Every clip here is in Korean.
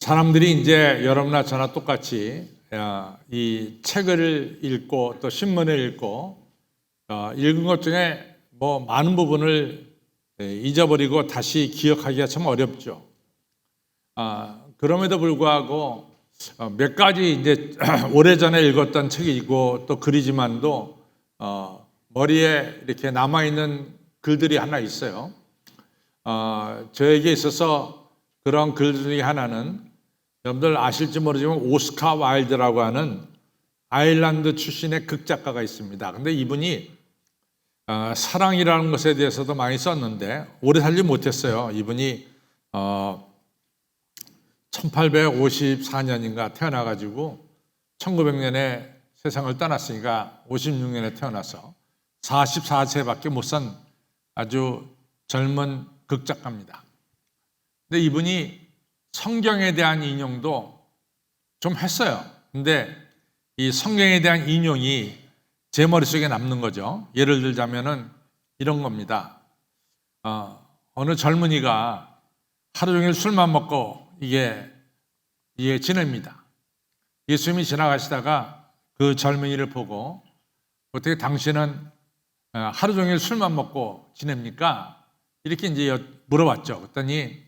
사람들이 이제 여러분나 저나 똑같이 이 책을 읽고 또 신문을 읽고 읽은 것 중에 뭐 많은 부분을 잊어버리고 다시 기억하기가 참 어렵죠. 그럼에도 불구하고 몇 가지 이제 오래전에 읽었던 책이고 또 글이지만도 머리에 이렇게 남아있는 글들이 하나 있어요. 저에게 있어서 그런 글 중에 하나는 여러분들 아실지 모르지만 오스카 와일드라고 하는 아일랜드 출신의 극작가가 있습니다. 근데 이분이 사랑이라는 것에 대해서도 많이 썼는데 오래 살지 못했어요. 이분이 1854년인가 태어나가지고 1900년에 세상을 떠났으니까 56년에 태어나서 44세밖에 못 산 아주 젊은 극작가입니다. 근데 이분이 성경에 대한 인용도 좀 했어요. 근데 이 성경에 대한 인용이 제 머릿속에 남는 거죠. 예를 들자면은 이런 겁니다. 어느 젊은이가 하루 종일 술만 먹고 이게 지냅니다. 예수님이 지나가시다가 그 젊은이를 보고 어떻게 당신은 하루 종일 술만 먹고 지냅니까? 이렇게 이제 물어봤죠. 그랬더니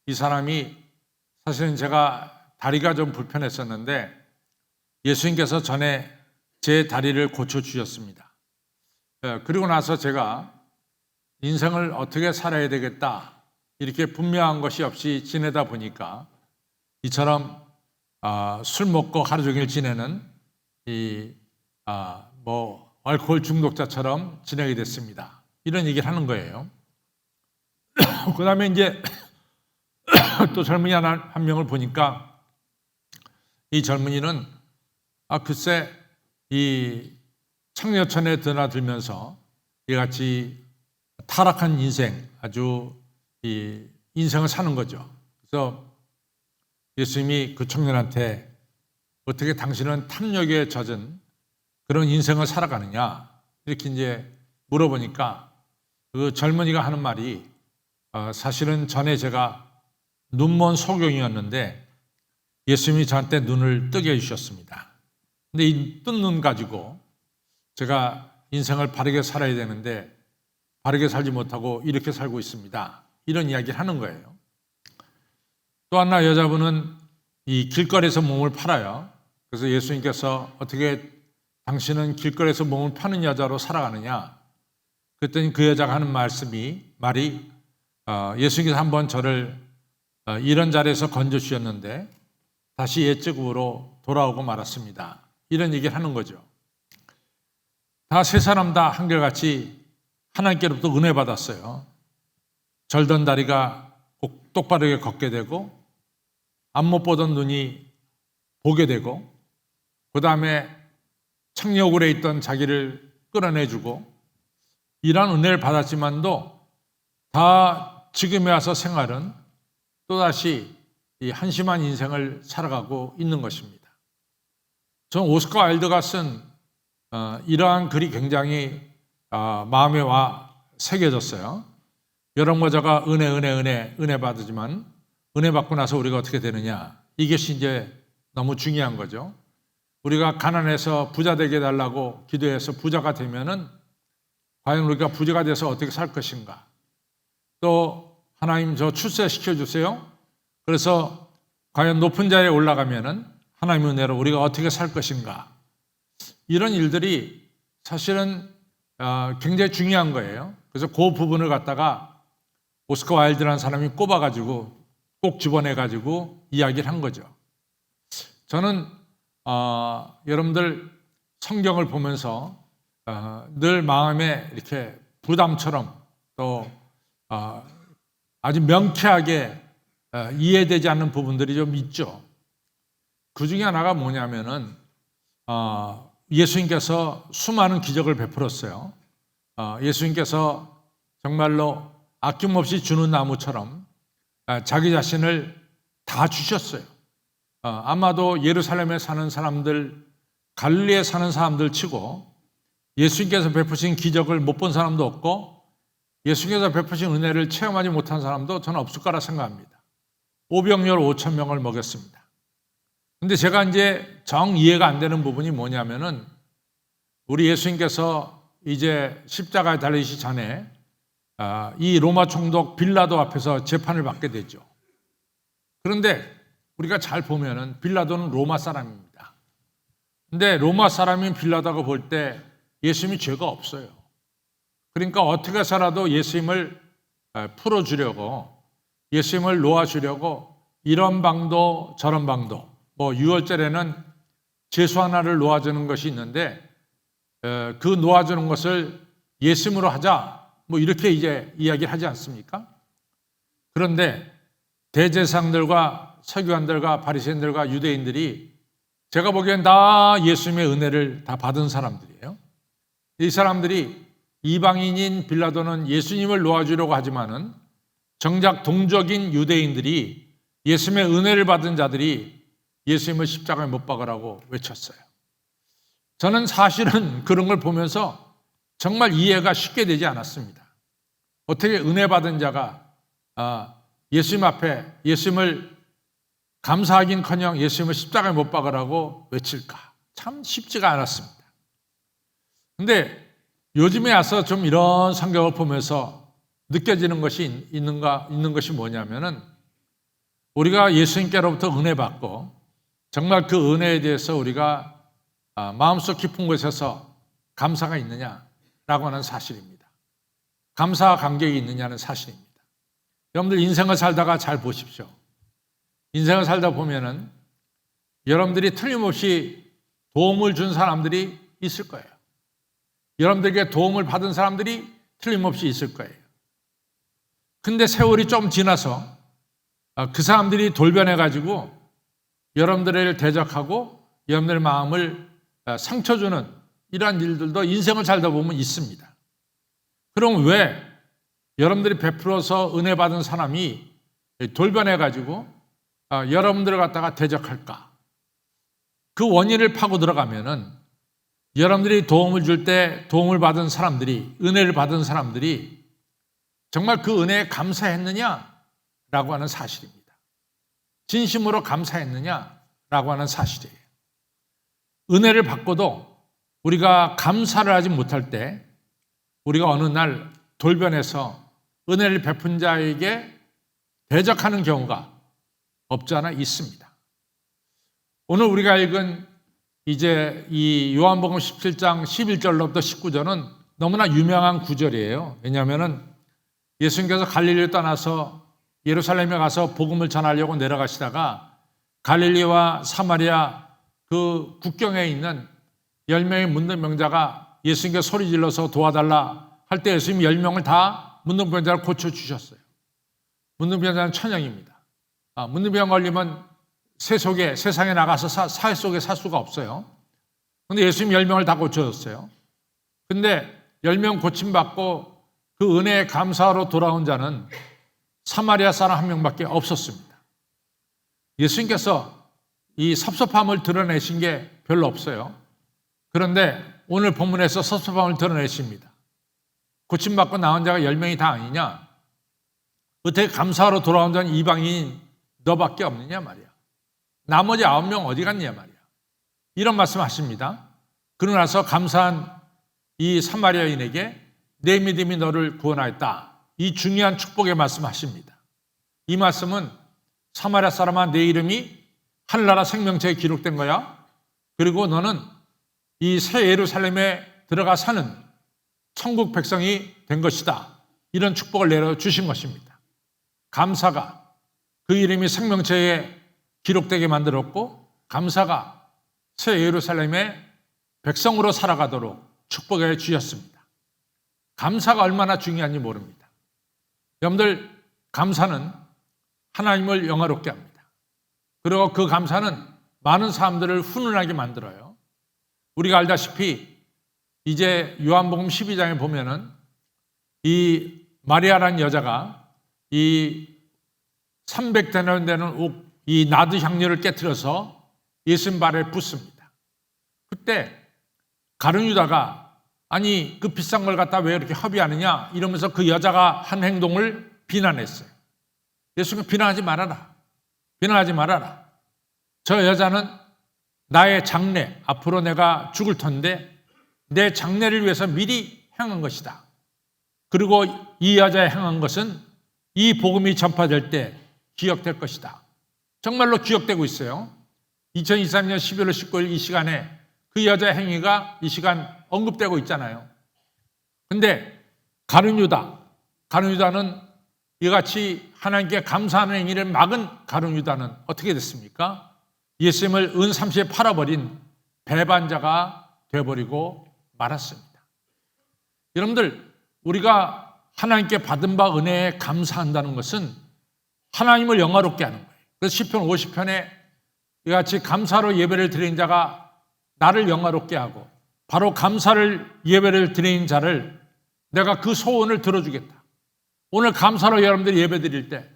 이 사람이 사실은 제가 다리가 좀 불편했었는데 예수님께서 전에 제 다리를 고쳐주셨습니다. 그리고 나서 제가 인생을 어떻게 살아야 되겠다 이렇게 분명한 것이 없이 지내다 보니까 이처럼 술 먹고 하루 종일 지내는 알코올 중독자처럼 지내게 됐습니다. 이런 얘기를 하는 거예요. 그 다음에 이제 또 젊은이 한 명을 보니까 이 젊은이는 글쎄 이 청려천에 드나들면서 이같이 타락한 인생 아주 이 인생을 사는 거죠. 그래서 예수님이 그 청년한테 어떻게 당신은 탐욕에 젖은 그런 인생을 살아가느냐 이렇게 이제 물어보니까 그 젊은이가 하는 말이 사실은 전에 제가 눈먼 소경이었는데 예수님이 저한테 눈을 뜨게 해주셨습니다. 근데 이 뜬 눈 가지고 제가 인생을 바르게 살아야 되는데 바르게 살지 못하고 이렇게 살고 있습니다. 이런 이야기를 하는 거예요. 또 하나 여자분은 이 길거리에서 몸을 팔아요. 그래서 예수님께서 어떻게 당신은 길거리에서 몸을 파는 여자로 살아가느냐? 그랬더니 그 여자가 하는 말이 예수님께서 한번 저를 이런 자리에서 건져주셨는데 다시 옛적으로 돌아오고 말았습니다. 이런 얘기를 하는 거죠. 다 세 사람 다 한결같이 하나님께로부터 은혜 받았어요. 절던 다리가 똑바르게 걷게 되고 안 못 보던 눈이 보게 되고 그 다음에 청려굴에 있던 자기를 끌어내주고 이런 은혜를 받았지만도 다 지금에 와서 생활은 또다시 이 한심한 인생을 살아가고 있는 것입니다. 저는 오스카 와일드가 쓴 이러한 글이 굉장히 마음에 와 새겨졌어요. 여러 모자가 은혜 받으지만 은혜 받고 나서 우리가 어떻게 되느냐 이것이 이제 너무 중요한 거죠. 우리가 가난해서 부자 되게 해달라고 기도해서 부자가 되면은 과연 우리가 부자가 돼서 어떻게 살 것인가? 또 하나님 저 출세시켜 주세요. 그래서 과연 높은 자리에 올라가면은 하나님의 은혜로 우리가 어떻게 살 것인가? 이런 일들이 사실은 굉장히 중요한 거예요. 그래서 그 부분을 갖다가 오스카 와일드라는 사람이 꼽아가지고 꼭 집어내가지고 이야기를 한 거죠. 저는 여러분들 성경을 보면서 늘 마음에 이렇게 부담처럼 또 아주 명쾌하게 이해되지 않는 부분들이 좀 있죠. 그 중에 하나가 뭐냐면은 예수님께서 수많은 기적을 베풀었어요. 예수님께서 정말로 아낌없이 주는 나무처럼 자기 자신을 다 주셨어요. 아마도 예루살렘에 사는 사람들, 갈릴리에 사는 사람들 치고 예수님께서 베푸신 기적을 못 본 사람도 없고 예수님께서 베푸신 은혜를 체험하지 못한 사람도 저는 없을 거라 생각합니다. 오병열 5천 명을 먹였습니다. 근데 제가 이제 정 이해가 안 되는 부분이 뭐냐면은 우리 예수님께서 이제 십자가에 달리시기 전에 이 로마 총독 빌라도 앞에서 재판을 받게 되죠. 그런데 우리가 잘 보면은 빌라도는 로마 사람입니다. 근데 로마 사람인 빌라도가 볼 때 예수님이 죄가 없어요. 그러니까 어떻게 해서라도 예수님을 풀어주려고, 예수님을 놓아주려고 이런 방도 저런 방도, 뭐 유월절에는 제수 하나를 놓아주는 것이 있는데 그 놓아주는 것을 예수님으로 하자, 뭐 이렇게 이제 이야기를 하지 않습니까? 그런데 대제사장들과 서기관들과 바리새인들과 유대인들이 제가 보기엔 다 예수님의 은혜를 다 받은 사람들이에요. 이 사람들이 이방인인 빌라도는 예수님을 놓아주려고 하지만은 정작 동족인 유대인들이 예수님의 은혜를 받은 자들이 예수님을 십자가에 못 박으라고 외쳤어요. 저는 사실은 그런 걸 보면서 정말 이해가 쉽게 되지 않았습니다. 어떻게 은혜 받은 자가 예수님 앞에 예수님을 감사하긴커녕 예수님을 십자가에 못 박으라고 외칠까? 참 쉽지가 않았습니다. 근데 요즘에 와서 좀 이런 성경을 보면서 느껴지는 것이 있는 것이 뭐냐면은 우리가 예수님께로부터 은혜 받고 정말 그 은혜에 대해서 우리가 마음속 깊은 곳에서 감사가 있느냐라고 하는 사실입니다. 감사와 감격이 있느냐는 사실입니다. 여러분들 인생을 살다가 잘 보십시오. 인생을 살다 보면은 여러분들이 틀림없이 도움을 준 사람들이 있을 거예요. 여러분들에게 도움을 받은 사람들이 틀림없이 있을 거예요. 근데 세월이 좀 지나서 그 사람들이 돌변해가지고 여러분들을 대적하고 여러분들의 마음을 상처 주는 이러한 일들도 인생을 살다 보면 있습니다. 그럼 왜 여러분들이 베풀어서 은혜 받은 사람이 돌변해가지고 여러분들을 갖다가 대적할까? 그 원인을 파고 들어가면은 여러분들이 도움을 줄 때 도움을 받은 사람들이, 은혜를 받은 사람들이 정말 그 은혜에 감사했느냐라고 하는 사실입니다. 진심으로 감사했느냐라고 하는 사실이에요. 은혜를 받고도 우리가 감사를 하지 못할 때 우리가 어느 날 돌변해서 은혜를 베푼 자에게 대적하는 경우가 없지 않아 있습니다. 오늘 우리가 읽은 이제 이 요한복음 17장 11절로부터 19절은 너무나 유명한 구절이에요. 왜냐하면 예수님께서 갈릴리를 떠나서 예루살렘에 가서 복음을 전하려고 내려가시다가 갈릴리와 사마리아 그 국경에 있는 10명의 문둥병자가 예수님께 소리 질러서 도와달라 할 때 예수님이 10명을 다 문둥병자를 고쳐주셨어요. 문둥병자는 천형입니다. 문둥병 걸리면 세상에 나가서 사회 속에 살 수가 없어요. 그런데 예수님 10명을 다 고쳐줬어요. 근데 10명 고침받고 그 은혜에 감사하러 돌아온 자는 사마리아 사람 한 명밖에 없었습니다. 예수님께서 이 섭섭함을 드러내신 게 별로 없어요. 그런데 오늘 본문에서 섭섭함을 드러내십니다. 고침받고 나온 자가 10명이 다 아니냐? 어떻게 감사하러 돌아온 자는 이방인 너밖에 없느냐 말이야. 나머지 9명 어디 갔냐 말이야. 이런 말씀 하십니다. 그러고 나서 감사한 이 사마리아인에게 내 믿음이 너를 구원하였다. 이 중요한 축복의 말씀 하십니다. 이 말씀은 사마리아 사람아 내 이름이 하늘나라 생명체에 기록된 거야. 그리고 너는 이 새 예루살렘에 들어가 사는 천국 백성이 된 것이다. 이런 축복을 내려주신 것입니다. 감사가 그 이름이 생명체에 기록되게 만들었고 감사가 새 예루살렘의 백성으로 살아가도록 축복해 주셨습니다. 감사가 얼마나 중요한지 모릅니다. 여러분들 감사는 하나님을 영화롭게 합니다. 그리고 그 감사는 많은 사람들을 훈훈하게 만들어요. 우리가 알다시피 이제 요한복음 12장에 보면은 이 마리아라는 여자가 이 300데나리온 되는 이 나드 향료를 깨트려서 예수님 발에 붓습니다. 그때 가룟 유다가 아니 그 비싼 걸 갖다 왜 이렇게 허비하느냐 이러면서 그 여자가 한 행동을 비난했어요. 예수님은 비난하지 말아라. 비난하지 말아라. 저 여자는 나의 장래, 앞으로 내가 죽을 텐데 내 장래를 위해서 미리 행한 것이다. 그리고 이 여자의 행한 것은 이 복음이 전파될 때 기억될 것이다. 정말로 기억되고 있어요. 2023년 11월 19일 이 시간에 그 여자의 행위가 이 시간 언급되고 있잖아요. 근데 가룟 유다는 이같이 하나님께 감사하는 행위를 막은 가룟 유다는 어떻게 됐습니까? 예수님을 은30에 팔아버린 배반자가 되어버리고 말았습니다. 여러분들, 우리가 하나님께 받은 바 은혜에 감사한다는 것은 하나님을 영화롭게 하는 거예요. 그래서 시편 50편에 이같이 감사로 예배를 드리는 자가 나를 영화롭게 하고 바로 감사를 예배를 드리는 자를 내가 그 소원을 들어주겠다. 오늘 감사로 여러분들이 예배 드릴 때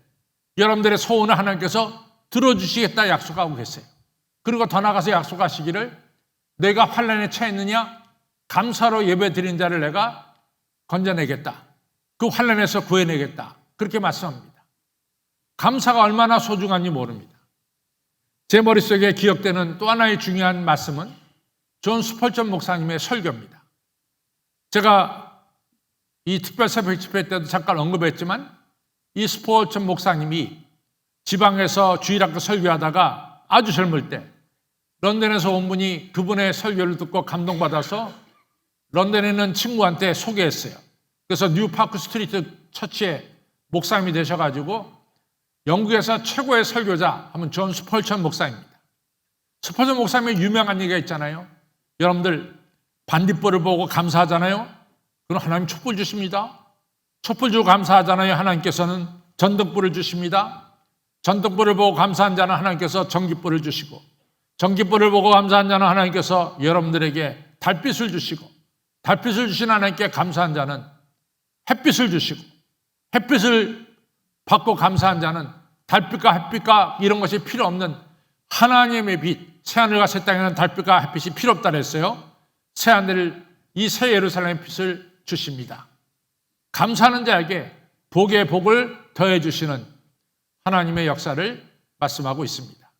여러분들의 소원을 하나님께서 들어주시겠다 약속하고 계세요. 그리고 더 나아가서 약속하시기를 내가 환난에 처했느냐? 감사로 예배 드린 자를 내가 건져내겠다. 그 환난에서 구해내겠다. 그렇게 말씀합니다. 감사가 얼마나 소중한지 모릅니다. 제 머릿속에 기억되는 또 하나의 중요한 말씀은 존 스펄전 목사님의 설교입니다. 제가 이 특별새벽 집회 때도 잠깐 언급했지만 이 스펄전 목사님이 지방에서 주일학교 설교하다가 아주 젊을 때 런던에서 온 분이 그분의 설교를 듣고 감동받아서 런던에 있는 친구한테 소개했어요. 그래서 뉴파크 스트리트 처치의 목사님이 되셔가지고 영국에서 최고의 설교자 하면 존 스펄전 목사입니다. 스펄전 목사님의 유명한 얘기가 있잖아요. 여러분들 반딧불을 보고 감사하잖아요. 그럼 하나님 촛불 주십니다. 촛불 주고 감사하잖아요. 하나님께서는 전등불을 주십니다. 전등불을 보고 감사한 자는 하나님께서 전깃불을 주시고 전깃불을 보고 감사한 자는 하나님께서 여러분들에게 달빛을 주시고 달빛을 주신 하나님께 감사한 자는 햇빛을 주시고 햇빛을 받고 감사한 자는 달빛과 햇빛과 이런 것이 필요 없는 하나님의 빛, 새하늘과 새 땅에는 달빛과 햇빛이 필요 없다 그랬어요. 새하늘, 이 새 예루살렘의 빛을 주십니다. 감사하는 자에게 복의 복을 더해 주시는 하나님의 역사를 말씀하고 있습니다.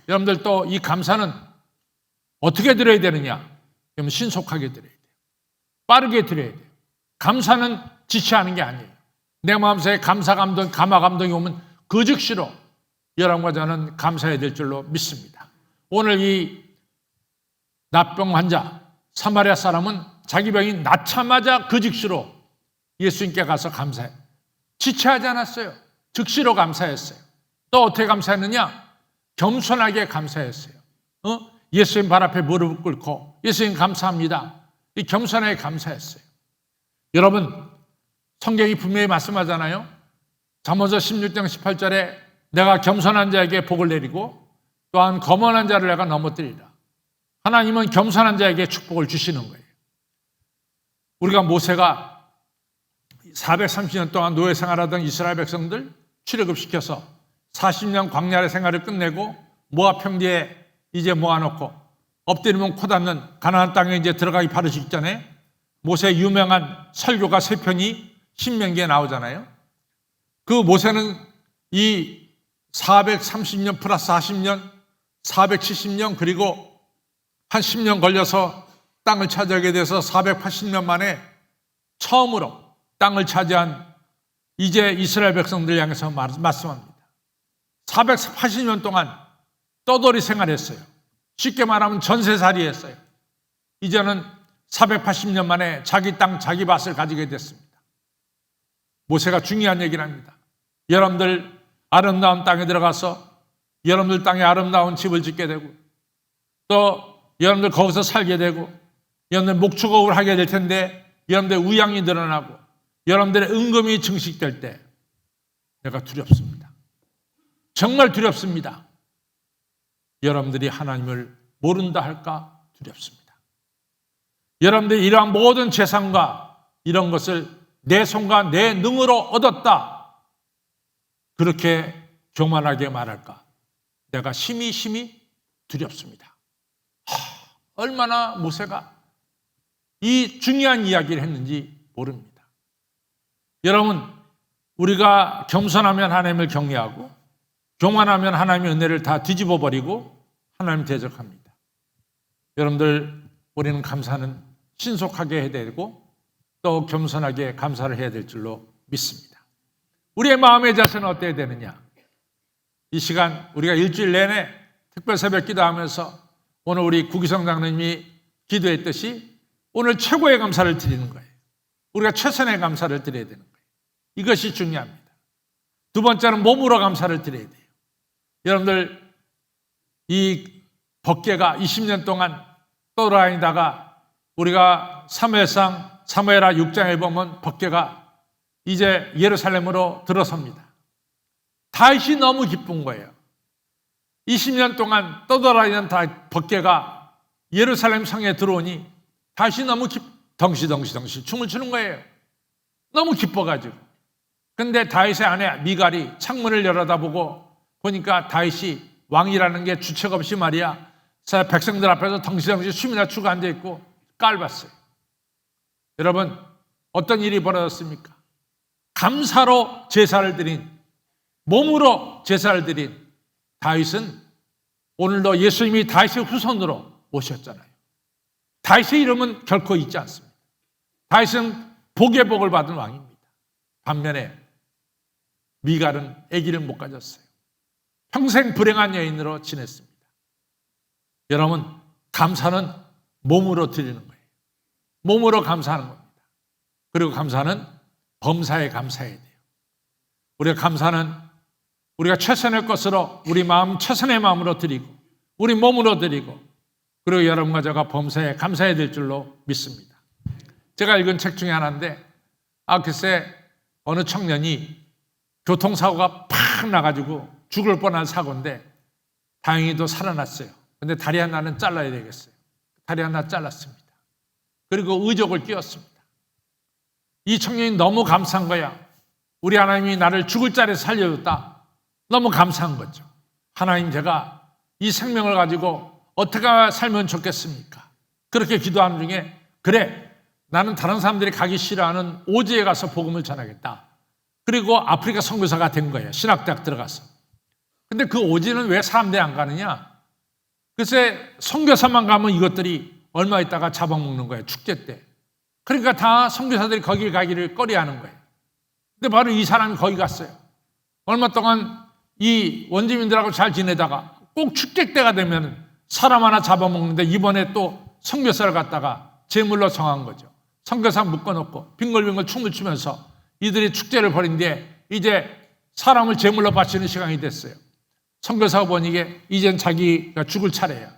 여러분들 또 이 감사는 어떻게 드려야 되느냐? 그러면 신속하게 드려야 돼요. 빠르게 드려야 돼요. 감사는 지체하는 게 아니에요. 내 마음속에 감사 감동, 감화 감동이 오면 그 즉시로 여러분과 저는 감사해야 될 줄로 믿습니다. 오늘 이 낫병 환자 사마리아 사람은 자기 병이 낫자마자 그 즉시로 예수님께 가서 감사해. 지체하지 않았어요. 즉시로 감사했어요. 또 어떻게 감사했느냐? 겸손하게 감사했어요. 예수님 발 앞에 무릎을 꿇고 예수님 감사합니다. 이 겸손하게 감사했어요. 여러분, 성경이 분명히 말씀하잖아요. 잠언서 16장 18절에 내가 겸손한 자에게 복을 내리고 또한 거만한 자를 내가 넘어뜨리라. 하나님은 겸손한 자에게 축복을 주시는 거예요. 우리가 모세가 430년 동안 노예 생활하던 이스라엘 백성들 출애굽시켜서 40년 광야의 생활을 끝내고 모압 평지에 이제 모아놓고 엎드리면 코 닿는 가나안 땅에 이제 들어가기 바로 직전에 모세의 유명한 설교가 3편이 신명기에 나오잖아요. 그 모세는 이 430년 플러스 40년, 470년 그리고 한 10년 걸려서 땅을 차지하게 돼서 480년 만에 처음으로 땅을 차지한 이제 이스라엘 백성들 향해서 말씀합니다. 480년 동안 떠돌이 생활했어요. 쉽게 말하면 전세살이 했어요. 이제는 480년 만에 자기 땅, 자기 밭을 가지게 됐습니다. 모세가 중요한 얘기를 합니다. 여러분들 아름다운 땅에 들어가서 여러분들 땅에 아름다운 집을 짓게 되고 또 여러분들 거기서 살게 되고 여러분들 목축업을 하게 될 텐데 여러분들의 우양이 늘어나고 여러분들의 은금이 증식될 때 내가 두렵습니다. 정말 두렵습니다. 여러분들이 하나님을 모른다 할까 두렵습니다. 여러분들이 이러한 모든 재산과 이런 것을 내 손과 내 능으로 얻었다. 그렇게 교만하게 말할까? 내가 심히 두렵습니다. 얼마나 모세가 이 중요한 이야기를 했는지 모릅니다. 여러분, 우리가 겸손하면 하나님을 경외하고 교만하면 하나님의 은혜를 다 뒤집어 버리고 하나님 대적합니다. 여러분들, 우리는 감사는 신속하게 해야 되고 또 겸손하게 감사를 해야 될 줄로 믿습니다. 우리의 마음의 자세는 어때야 되느냐? 이 시간 우리가 일주일 내내 특별 새벽 기도하면서 오늘 우리 구기성 장로님이 기도했듯이 오늘 최고의 감사를 드리는 거예요. 우리가 최선의 감사를 드려야 되는 거예요. 이것이 중요합니다. 두 번째는 몸으로 감사를 드려야 돼요. 여러분들, 이 법궤가 20년 동안 떠돌아다니다가 우리가 사무엘상 사무엘하 6장에 보면 법궤가 이제 예루살렘으로 들어섭니다. 다윗이 너무 기쁜 거예요. 20년 동안 떠돌아다니는 법궤가 예루살렘 성에 들어오니 다윗이 너무 덩시덩시 춤을 추는 거예요. 너무 기뻐가지고. 근데 다윗의 아내 미갈이 창문을 열어다보고 보니까 다윗이 왕이라는 게 주책 없이 말이야 백성들 앞에서 덩시덩시 춤이나 추고 앉아있고 깔봤어요. 여러분, 어떤 일이 벌어졌습니까? 감사로 제사를 드린, 몸으로 제사를 드린 다윗은 오늘도 예수님이 다윗의 후손으로 오셨잖아요. 다윗의 이름은 결코 잊지 않습니다. 다윗은 복의 복을 받은 왕입니다. 반면에 미갈은 아기를 못 가졌어요. 평생 불행한 여인으로 지냈습니다. 여러분, 감사는 몸으로 드리는 거예요. 몸으로 감사하는 겁니다. 그리고 감사는 범사에 감사해야 돼요. 우리가 감사는 우리가 최선의 것으로 우리 마음 최선의 마음으로 드리고 우리 몸으로 드리고 그리고 여러분과 제가 범사에 감사해야 될 줄로 믿습니다. 제가 읽은 책 중에 하나인데 글쎄 어느 청년이 교통사고가 팍 나가지고 죽을 뻔한 사고인데 다행히도 살아났어요. 근데 다리 하나는 잘라야 되겠어요. 다리 하나 잘랐습니다. 그리고 의족을 끼웠습니다. 이 청년이 너무 감사한 거야. 우리 하나님이 나를 죽을 자리에 살려줬다. 너무 감사한 거죠. 하나님, 제가 이 생명을 가지고 어떻게 살면 좋겠습니까? 그렇게 기도하는 중에 그래, 나는 다른 사람들이 가기 싫어하는 오지에 가서 복음을 전하겠다. 그리고 아프리카 선교사가 된 거예요. 신학대학 들어가서. 근데 그 오지는 왜 사람들이 안 가느냐? 글쎄 선교사만 가면 이것들이 얼마 있다가 잡아먹는 거예요. 축제 때. 그러니까 다 선교사들이 거기 가기를 꺼려하는 거예요. 근데 바로 이 사람이 거기 갔어요. 얼마 동안 이 원주민들하고 잘 지내다가 꼭 축제 때가 되면 사람 하나 잡아먹는데 이번에 또 선교사를 갖다가 제물로 정한 거죠. 선교사 묶어놓고 빙글빙글 춤을 추면서 이들이 축제를 벌인 뒤에 이제 사람을 제물로 바치는 시간이 됐어요. 선교사가 보니 이젠 자기가 죽을 차례야.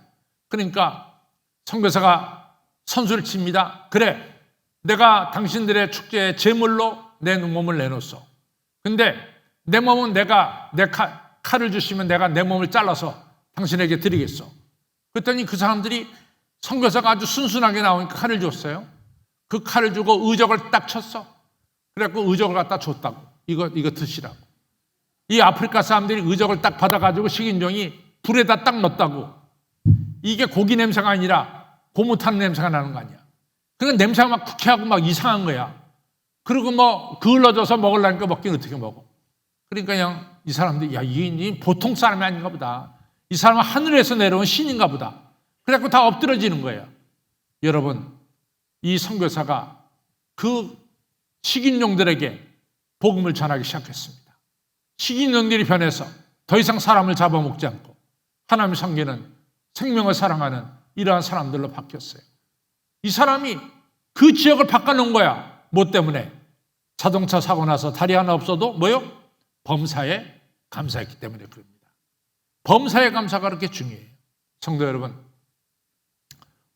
그러니까 선교사가 선수를 칩니다. 그래, 내가 당신들의 축제에 제물로 내 몸을 내놓소. 근데 내 몸은 내가 내 칼을 주시면 내가 내 몸을 잘라서 당신에게 드리겠소. 그랬더니 그 사람들이 선교사가 아주 순순하게 나오니까 칼을 줬어요. 그 칼을 주고 의적을 딱 쳤어. 그래갖고 의적을 갖다 줬다고. 이거 드시라고. 이 아프리카 사람들이 의적을 딱 받아가지고 식인종이 불에다 딱 넣었다고. 이게 고기 냄새가 아니라 고무 타는 냄새가 나는 거 아니야. 그러니까 냄새가 막 쿠키하고 막 이상한 거야. 그리고 뭐 그을러져서 먹으려니까 먹긴 어떻게 먹어. 그러니까 그냥 이 사람들이 야, 이 보통 사람이 아닌가 보다. 이 사람은 하늘에서 내려온 신인가 보다. 그래갖고 다 엎드러지는 거예요. 여러분, 이 선교사가 그 식인종들에게 복음을 전하기 시작했습니다. 식인종들이 변해서 더 이상 사람을 잡아먹지 않고 하나님의 성계는 생명을 사랑하는 이러한 사람들로 바뀌었어요. 이 사람이 그 지역을 바꿔놓은 거야. 뭐 때문에? 자동차 사고 나서 다리 하나 없어도 뭐요? 범사에 감사했기 때문에 그럽니다. 범사에 감사가 그렇게 중요해요. 성도 여러분,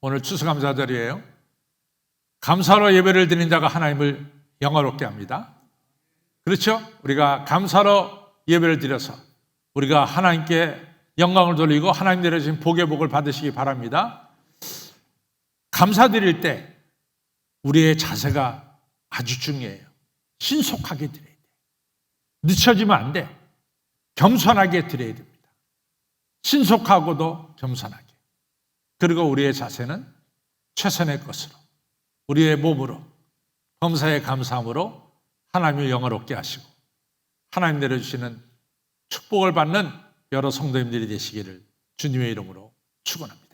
오늘 추수감사절이에요. 감사로 예배를 드린 자가 하나님을 영화롭게 합니다. 그렇죠? 우리가 감사로 예배를 드려서 우리가 하나님께 영광을 돌리고 하나님 내려주신 복의 복을 받으시기 바랍니다. 감사드릴 때 우리의 자세가 아주 중요해요. 신속하게 드려야 돼. 늦춰지면 안 돼. 겸손하게 드려야 됩니다. 신속하고도 겸손하게. 그리고 우리의 자세는 최선의 것으로, 우리의 몸으로, 범사에 감사함으로 하나님을 영화롭게 하시고 하나님 내려주시는 축복을 받는 여러 성도님들이 되시기를 주님의 이름으로 축원합니다.